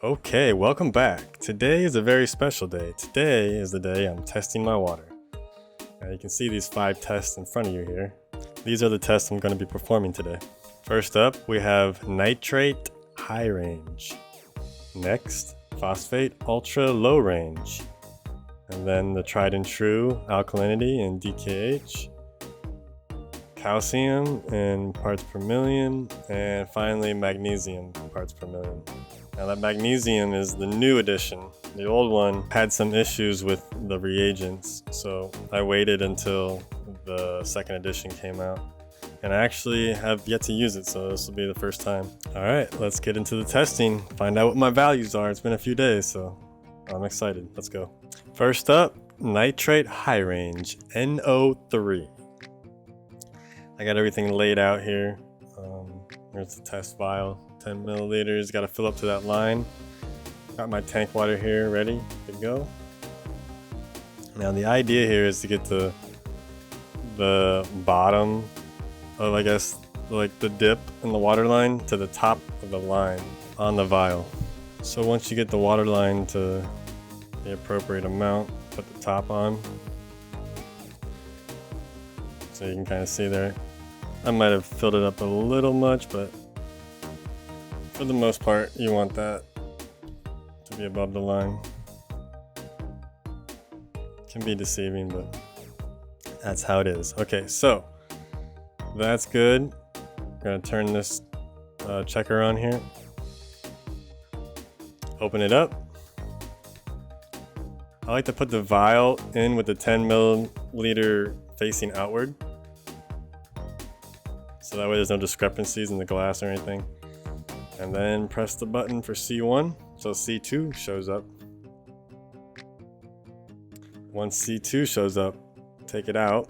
Okay, welcome back. Today is a very special day. Today is the day I'm testing my water. Now you can see these 5 tests in front of you here. These are the tests I'm going to be performing today. First up, we have Nitrate High Range. Next, Phosphate Ultra Low Range. And then the tried and true Alkalinity and DKH. Calcium in parts per million. And finally, Magnesium parts per million. Now that Magnesium is the new addition. The old one had some issues with the reagents, so I waited until the second edition came out. And I actually have yet to use it, so this will be the first time. Alright, let's get into the testing, find out what my values are. It's been a few days, so I'm excited. Let's go. First up, Nitrate High Range, NO3. I got everything laid out here. Here's the test vial. 10 milliliters, got to fill up to that line. Got my tank water here ready to go. Now the idea here is to get to the bottom of, I guess, like the dip in the water line to the top of the line on the vial. So once you get the water line to the appropriate amount, put the top on. So you can kind of see there. I might have filled it up a little much, but for the most part, you want that to be above the line. Can be deceiving, but that's how it is. Okay, so that's good. I'm gonna turn this checker on here. Open it up. I like to put the vial in with the 10 milliliter facing outward. So that way there's no discrepancies in the glass or anything. And then press the button for C1, so C2 shows up. Once C2 shows up, take it out,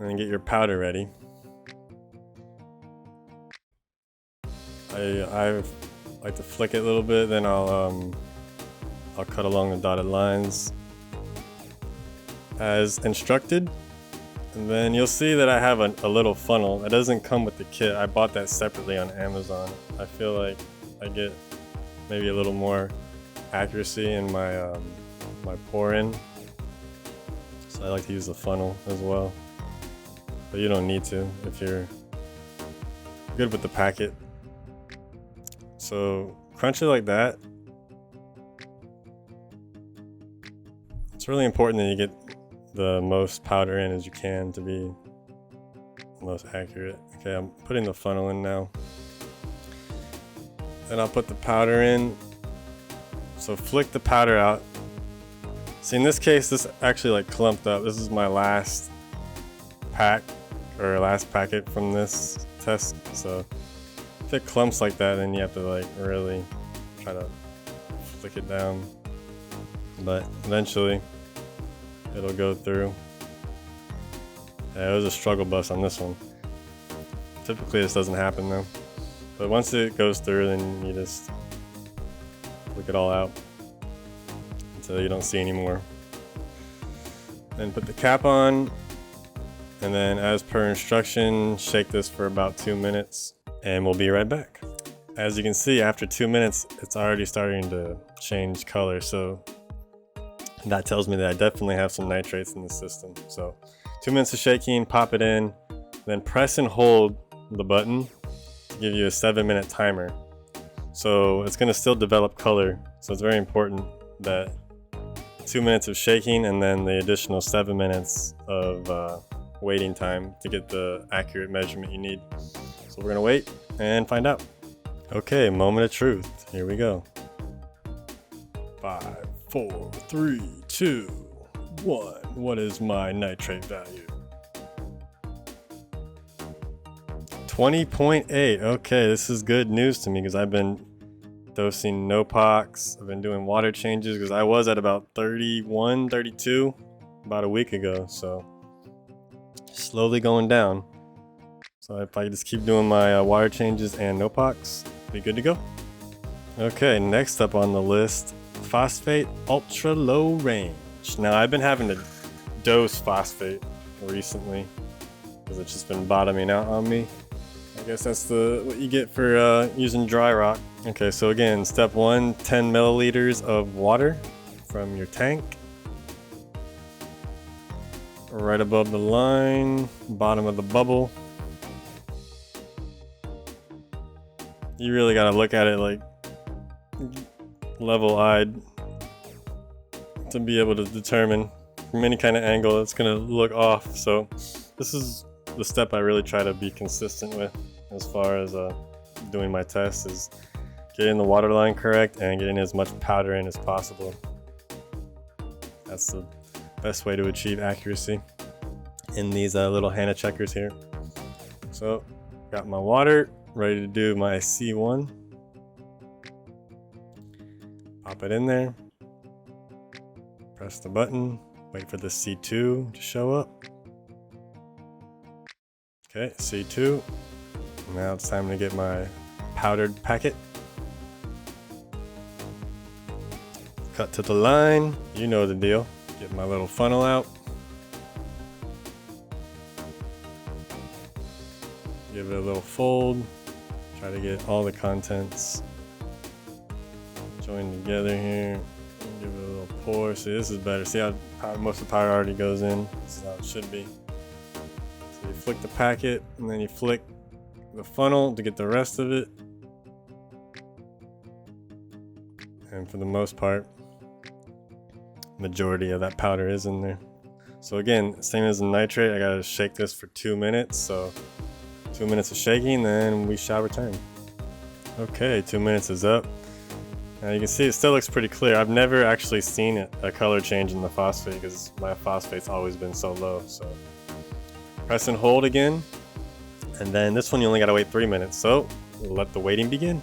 and then get your powder ready. I like to flick it a little bit, then I'll cut along the dotted lines as instructed. And then you'll see that I have a little funnel. That doesn't come with the kit. I bought that separately on Amazon. I feel like I get maybe a little more accuracy in my my pour in. So I like to use the funnel as well. But you don't need to if you're good with the packet. So crunch it like that. It's really important that you get the most powder in as you can to be the most accurate. Okay, I'm putting the funnel in now. Then I'll put the powder in. So flick the powder out. See, in this case, this actually like clumped up. This is my last pack or last packet from this test. So if it clumps like that, then you have to like really try to flick it down. But eventually it'll go through. Yeah, it was a struggle bus on this one. Typically this doesn't happen though. But once it goes through, then you just flick it all out until you don't see any more. Then put the cap on, and then as per instruction, shake this for about 2 minutes, and we'll be right back. As you can see, after 2 minutes, it's already starting to change color, so that tells me that I definitely have some nitrates in the system. So 2 minutes of shaking, pop it in, then press and hold the button to give you a 7-minute timer. So it's gonna still develop color. So it's very important that 2 minutes of shaking and then the additional 7 minutes of waiting time to get the accurate measurement you need. So we're gonna wait and find out. Okay, moment of truth. Here we go. 5, 4, 3, 2, 1. What is my nitrate value? 20.8. Okay, this is good news to me because I've been dosing Nopox. I've been doing water changes because I was at about 31, 32 about a week ago. So slowly going down. So if I just keep doing my water changes and Nopox, be good to go. Okay, next up on the list, Phosphate Ultra Low Range. Now I've been having to dose phosphate recently because it's just been bottoming out on me. I guess that's what you get for using dry rock. Okay, so again, step 1, 10 milliliters of water from your tank. Right above the line, bottom of the bubble. You really gotta look at it like level-eyed to be able to determine from any kind of angle it's gonna look off. So this is the step I really try to be consistent with as far as doing my tests, is getting the water line correct and getting as much powder in as possible. That's the best way to achieve accuracy in these little Hanna checkers here. So got my water ready to do my C1. Pop it in there, press the button, wait for the C2 to show up. Okay, C2. Now it's time to get my powdered packet. Cut to the line, you know the deal. Get my little funnel out. Give it a little fold. Try to get all the contents joined together here. Give it a little pour. See, this is better. See how most of the powder already goes in? This is how it should be. So you flick the packet, and then you flick the funnel to get the rest of it. And for the most part, majority of that powder is in there. So again, same as the nitrate, I gotta shake this for 2 minutes. So 2 minutes of shaking, then we shall return. Okay, 2 minutes is up. Now you can see it still looks pretty clear. I've never actually seen a color change in the phosphate because my phosphate's always been so low. So press and hold again. And then this one you only gotta wait 3 minutes. So we'll let the waiting begin.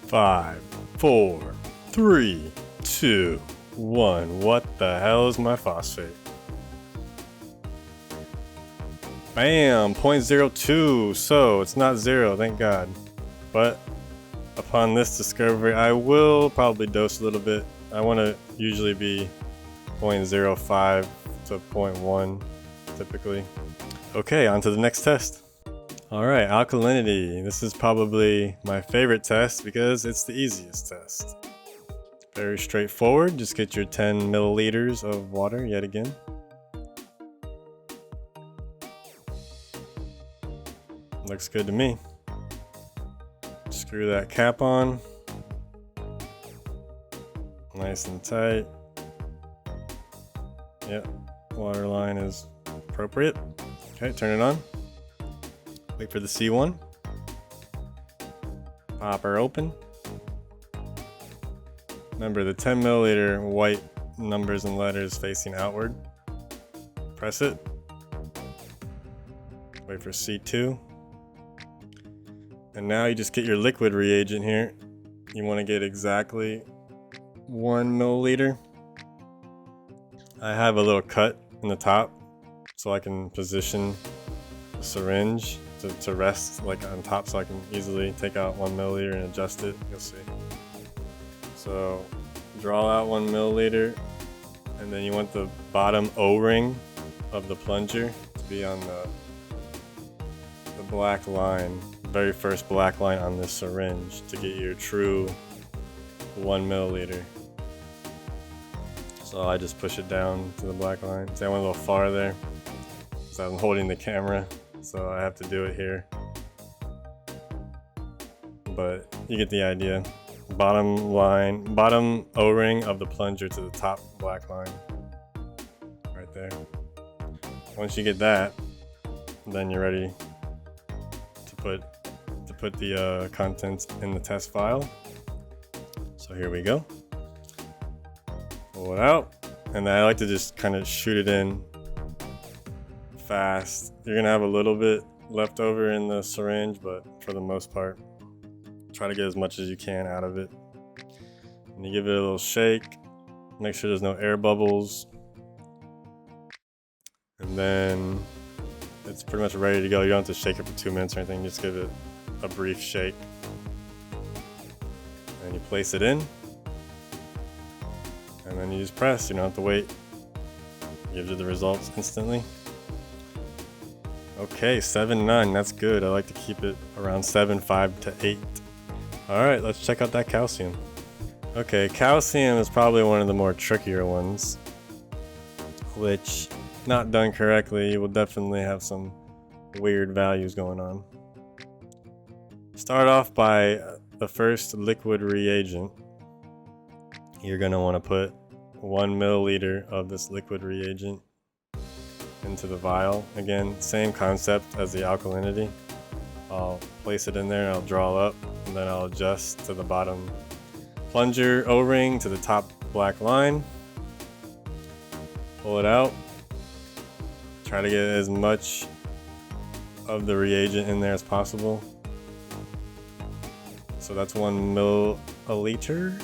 5, 4, 3, 2, 1. What the hell is my phosphate? Bam, 0.02. So it's not 0, thank God. But upon this discovery, I will probably dose a little bit. I want to usually be 0.05 to 0.1 typically. Okay, on to the next test. All right, alkalinity. This is probably my favorite test because it's the easiest test. Very straightforward. Just get your 10 milliliters of water yet again. Looks good to me. Screw that cap on. Nice and tight. Yep, water line is appropriate. Okay, turn it on. Wait for the C1. Pop her open. Remember the 10 milliliter white numbers and letters facing outward. Press it. Wait for C2. And now you just get your liquid reagent here. You want to get exactly 1 milliliter. I have a little cut in the top so I can position the syringe to rest like on top so I can easily take out 1 milliliter and adjust it. You'll see. So draw out 1 milliliter, and then you want the bottom O-ring of the plunger to be on the black line, very first black line on this syringe to get your true 1 milliliter. So I just push it down to the black line. See, I went a little far there because I'm holding the camera, so I have to do it here. But you get the idea. Bottom line, bottom O-ring of the plunger to the top black line, right there. Once you get that, then you're ready to put the contents in the test file. So here we go. Pull it out, and then I like to just kind of shoot it in fast. You're gonna have a little bit left over in the syringe, but for the most part, try to get as much as you can out of it. And you give it a little shake, make sure there's no air bubbles, and then it's pretty much ready to go. You don't have to shake it for 2 minutes or anything, just give it a brief shake. And you place it in, and then you just press. You don't have to wait. It gives you the results instantly. Okay, 7.9, that's good. I like to keep it around 7.5 to 8. All right, let's check out that calcium. Okay, calcium is probably one of the more trickier ones, which, not done correctly, you will definitely have some weird values going on. Start off by the first liquid reagent. You're going to want to put 1 milliliter of this liquid reagent into the vial. Again, same concept as the alkalinity. I'll place it in there and I'll draw up, and then I'll adjust to the bottom plunger O-ring to the top black line. Pull it out. Try to get as much of the reagent in there as possible. So that's 1 milliliter.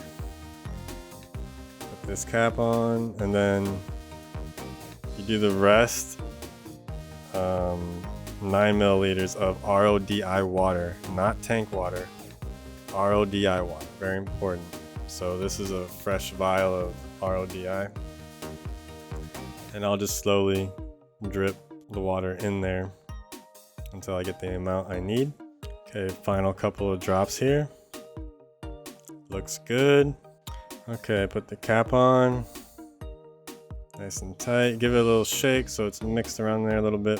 Put this cap on, and then you do the rest. 9 milliliters of RODI water, not tank water. RODI water, very important. So this is a fresh vial of RODI. And I'll just slowly drip the water in there until I get the amount I need. Okay, final couple of drops here. Looks good. Okay, put the cap on. Nice and tight. Give it a little shake so it's mixed around there a little bit.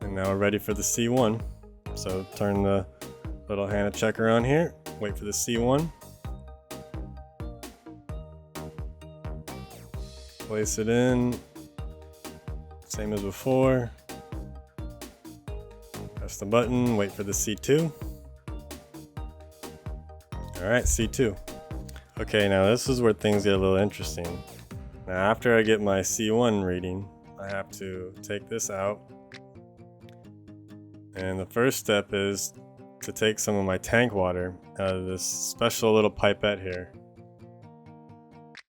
And now we're ready for the C1. So turn the little Hanna checker on here. Wait for the C1. Place it in. Same as before. Press the button, wait for the C2. Alright, C2. Okay, now this is where things get a little interesting. Now after I get my C1 reading, I have to take this out. And the first step is to take some of my tank water out of this special little pipette here.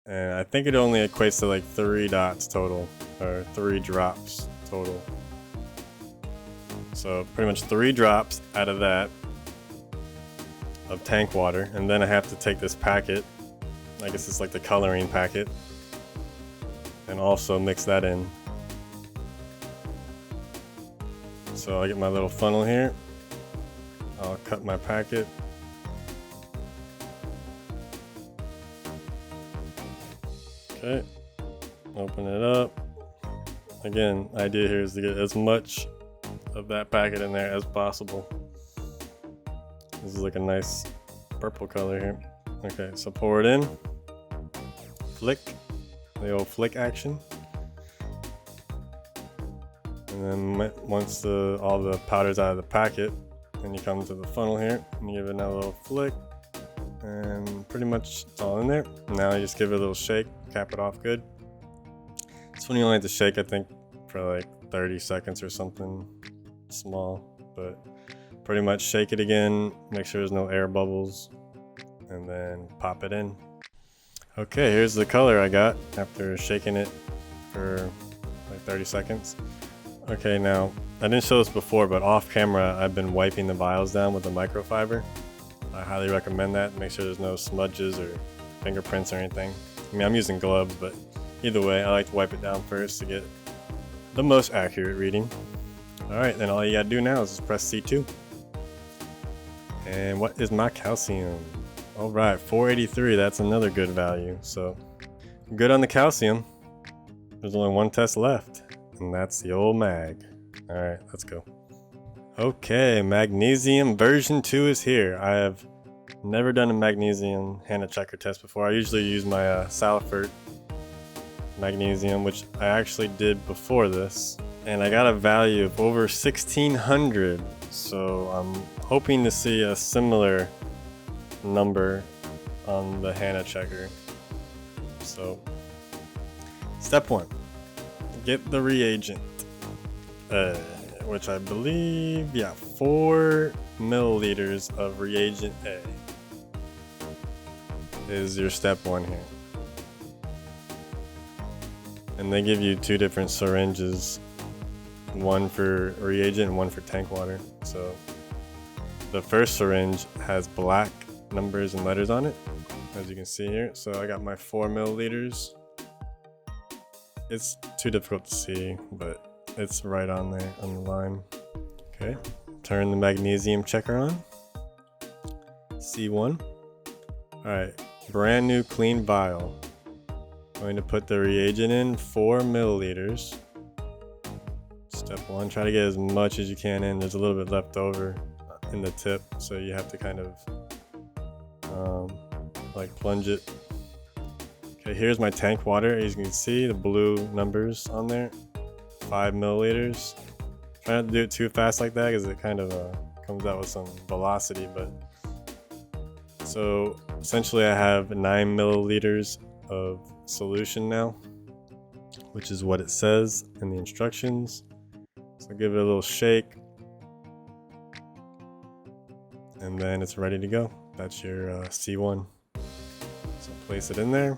And I think it only equates to like 3 dots total, or 3 drops total. So pretty much 3 drops out of that of tank water, and then I have to take this packet, I guess it's like the coloring packet, and also mix that in. So I get my little funnel here, I'll cut my packet. Okay, open it up. Again, idea here is to get as much of that packet in there as possible. This is like a nice purple color here. Okay, so pour it in. Flick, the old flick action. And then once all the powder's out of the packet, then you come to the funnel here and you give it another little flick. And pretty much it's all in there. Now you just give it a little shake, cap it off good. This one you only have to shake, I think, for like 30 seconds or something small, but pretty much shake it again, make sure there's no air bubbles, and then pop it in. Okay, here's the color I got after shaking it for like 30 seconds. Okay, now I didn't show this before, but off camera I've been wiping the vials down with a microfiber. I highly recommend that. Make sure there's no smudges or fingerprints or anything. I mean, I'm using gloves, but either way, I like to wipe it down first to get the most accurate reading. Alright, then all you gotta do now is just press C2. And what is my calcium? Alright, 483, that's another good value. So, good on the calcium. There's only one test left, and that's the old mag. Alright, let's go. Okay, magnesium version 2 is here. I have never done a magnesium Hanna checker test before. I usually use my Salford magnesium, which I actually did before this. And I got a value of over 1600. So I'm hoping to see a similar number on the Hanna checker. So, step 1, get the reagent. Which I believe, 4 milliliters of reagent A is your step 1 here. And they give you 2 different syringes, one for reagent and one for tank water. So the first syringe has black numbers and letters on it, as you can see here. So I got my 4 milliliters. It's too difficult to see, but it's right on there on the line. Okay, turn the magnesium checker on. C1. Alright, brand new clean vial. Going to put the reagent in, 4 milliliters. Step 1, try to get as much as you can in. There's a little bit left over in the tip, so you have to kind of like plunge it. Okay, here's my tank water. As you can see, the blue numbers on there, 5 milliliters. Try not to do it too fast like that because it kind of comes out with some velocity. But so essentially I have 9 milliliters of solution now, which is what it says in the instructions. So give it a little shake, and then it's ready to go. That's your C1. So place it in there,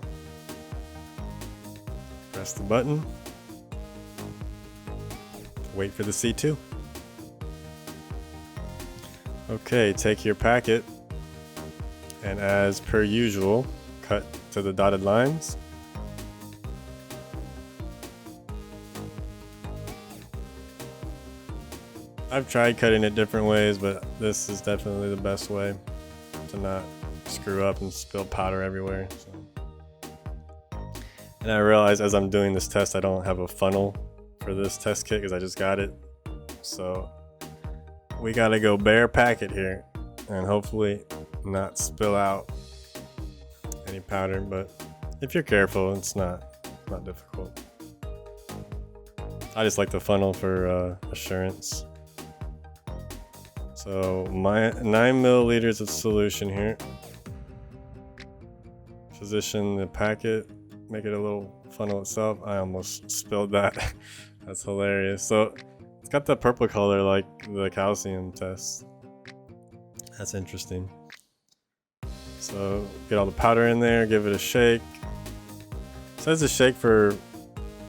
press the button, wait for the C2. Okay, take your packet, and as per usual, cut to the dotted lines. I've tried cutting it different ways, but this is definitely the best way to not screw up and spill powder everywhere. So. And I realize as I'm doing this test, I don't have a funnel for this test kit because I just got it. So we gotta go bare packet here and hopefully not spill out any powder, but if you're careful, it's not difficult. I just like the funnel for assurance. So my 9 milliliters of solution here. Position the packet, make it a little funnel itself. I almost spilled that. That's hilarious. So it's got the purple color like the calcium test. That's interesting. So get all the powder in there, give it a shake. It says to shake for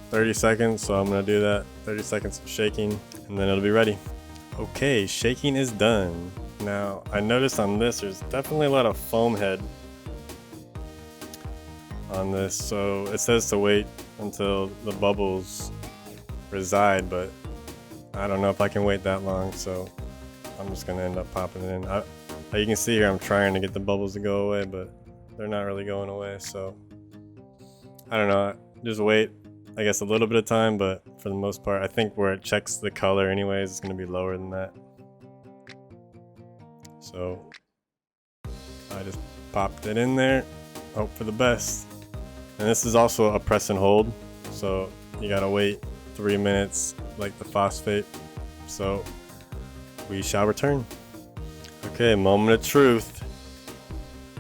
30 seconds, so I'm gonna do that. 30 seconds of shaking, and then it'll be ready. Okay, shaking is done. Now, I noticed on this, there's definitely a lot of foam head on this, so it says to wait until the bubbles reside, but I don't know if I can wait that long, so I'm just gonna end up popping it in. You can see here, I'm trying to get the bubbles to go away, but they're not really going away, so I don't know, just wait. I guess a little bit of time, but for the most part, I think where it checks the color anyways, it's going to be lower than that. So I just popped it in there, hope for the best. And this is also a press and hold, so you got to wait 3 minutes like the phosphate. So we shall return. Okay, moment of truth.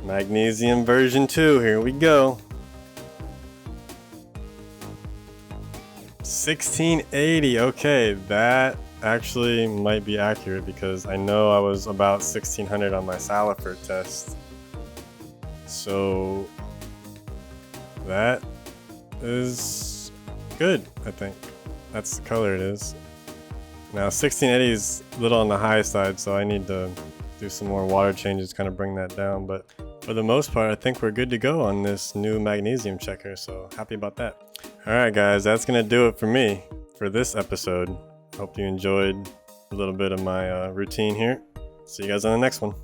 Magnesium version 2, here we go. 1680, okay, that actually might be accurate because I know I was about 1600 on my saltwater test. So that is good, I think. That's the color it is. Now 1680 is a little on the high side, so I need to do some more water changes to kind of bring that down, but for the most part, I think we're good to go on this new magnesium checker, so happy about that. Alright guys, that's gonna do it for me for this episode. Hope you enjoyed a little bit of my routine here. See you guys on the next one.